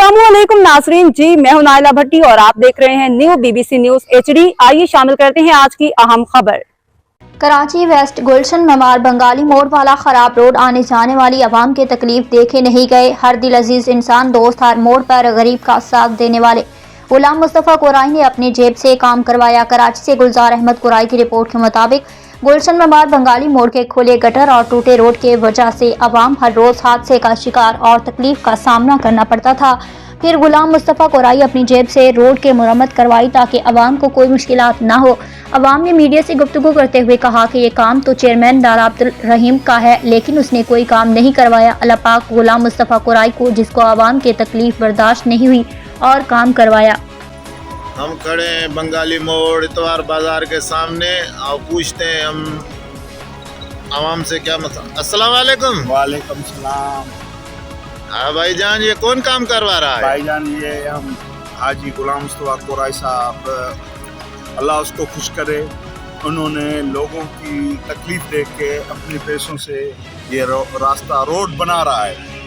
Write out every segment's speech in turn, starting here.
अस्सलामुअलैकुम नाज़रीन जी, मैं हूं नाइला भट्टी और आप देख रहे हैं न्यू BBC न्यूज़ HD। आइए शामिल करते हैं आज की अहम खबर। कराची वेस्ट गुलशन ममार बंगाली मोड़ वाला खराब रोड आने जाने वाली आवाम की तकलीफ देखे नहीं गए। हर दिल अजीज इंसान दोस्त हर मोड़ पर गरीब का साथ देने वाले गुलाम मुस्तफ़ा कुराई ने अपनी जेब से काम करवाया। कराची से गुलजार अहमद कुराई की रिपोर्ट के मुताबिक गुलशन ममार बंगाली मोड़ के खुले गटर और टूटे रोड के वजह से आवाम हर रोज हादसे का शिकार और तकलीफ का सामना करना पड़ता था। फिर गुलाम मुस्तफ़ा कुराई अपनी जेब से रोड के मुरम्मत करवाई ताकि आवाम को कोई मुश्किलात ना हो। आवाम ने मीडिया से गुफ्तगू करते हुए कहा कि ये काम तो चेयरमैन डारा अब्दुल रहीम का है, लेकिन उसने कोई काम नहीं करवाया। अल्लाह पाक गुलाम मुस्तफ़ा कुराई को, जिसको आवाम की तकलीफ बर्दाश्त नहीं हुई, और काम करवाया। हम खड़े हैं बंगाली मोड़ इतवार बाजार के सामने और पूछते हैं हम आवाम से क्या मतलब। अस्सलाम वालेकुम। वालेकुम सलाम। हाँ भाईजान, ये कौन काम करवा रहा है? भाईजान ये हम हाजी गुलाम मुस्तफ़ा कुराई साहब, अल्लाह उसको खुश करे, उन्होंने लोगों की तकलीफ देख के अपने पैसों से ये रास्ता रोड बना रहा है।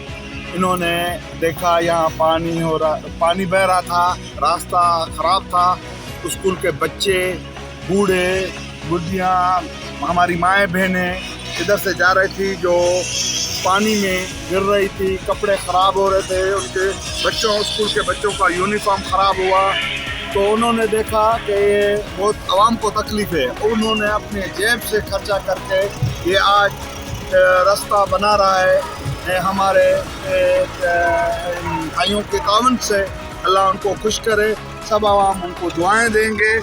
इन्होंने देखा यहाँ पानी बह रहा था, रास्ता ख़राब था, स्कूल के बच्चे, बूढ़े बुढ़ियाँ, हमारी माएँ बहनें इधर से जा रही थी जो पानी में गिर रही थी, कपड़े ख़राब हो रहे थे, उनके बच्चों स्कूल के बच्चों का यूनिफॉर्म ख़राब हुआ। तो उन्होंने देखा कि ये बहुत आवाम को तकलीफ़ है, उन्होंने अपने जेब से खर्चा करके ये आज रास्ता बना रहा है। हमारे भाइयों के तावन से अल्लाह उनको खुश करे, सब आवाम उनको दुआएं देंगे,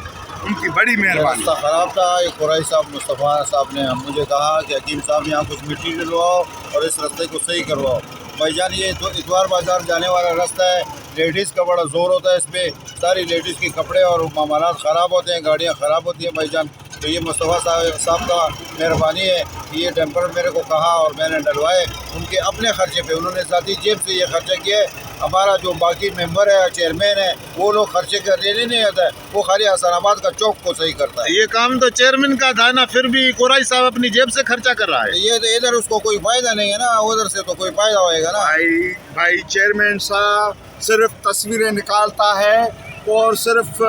उनकी बड़ी मेहरबानी। रास्ता ख़राब था, ये कुराई साहब मुस्तफ़ा साहब ने मुझे कहा कि हकीम साहब यहाँ कुछ मिट्टी डलवाओ और इस रास्ते को सही करवाओ। भाईजान ये इतवार बाजार जाने वाला रास्ता है, लेडीज़ का बड़ा ज़ोर होता है इस पर, सारी लेडीज़ के कपड़े और मामलात ख़राब होते हैं, गाड़ियाँ ख़राब होती हैं भाईजान। तो ये मुस्तफ़ा साहब का मेहरबानी है कि ये डंपर मेरे को कहा और मैंने डलवाए, उनके अपने खर्चे पे, उन्होंने ज़ाती जेब से ये खर्चा किया है। हमारा जो बाकी मेंबर है, चेयरमैन है, वो लोग खर्चे कर देने नहीं आता है, वो खाली हसनाबाद का चौक को सही करता है। ये काम तो चेयरमैन का था ना, फिर भी कुराई साहब अपनी जेब से खर्चा कर रहा है। ये तो इधर उसको कोई फ़ायदा नहीं है ना, उधर से तो कोई फ़ायदा होएगा ना। भाई चेयरमैन साहब सिर्फ तस्वीरें निकालता है और सिर्फ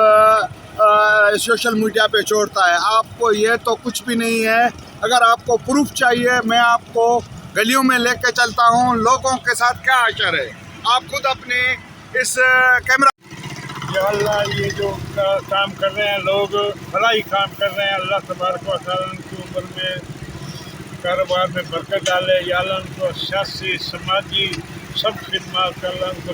सोशल मीडिया पे छोड़ता है। आपको ये तो कुछ भी नहीं है। अगर आपको प्रूफ चाहिए, मैं आपको गलियों में लेके चलता हूँ, लोगों के साथ क्या आचर है, आप खुद अपने इस कैमरा। या अल्लाह, ये जो काम कर रहे हैं लोग, भलाई काम कर रहे हैं, अल्लाह तबारक व तआला उनकी उम्र में, कारोबार में बरकत डाले। या अल्लाह उनको सियासी, समाजी सब खिदमत कर।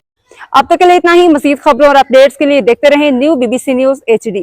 अब तक के लिए इतना ही। मज़ीद खबरों और अपडेट्स के लिए देखते रहें न्यू BBC न्यूज़ HD।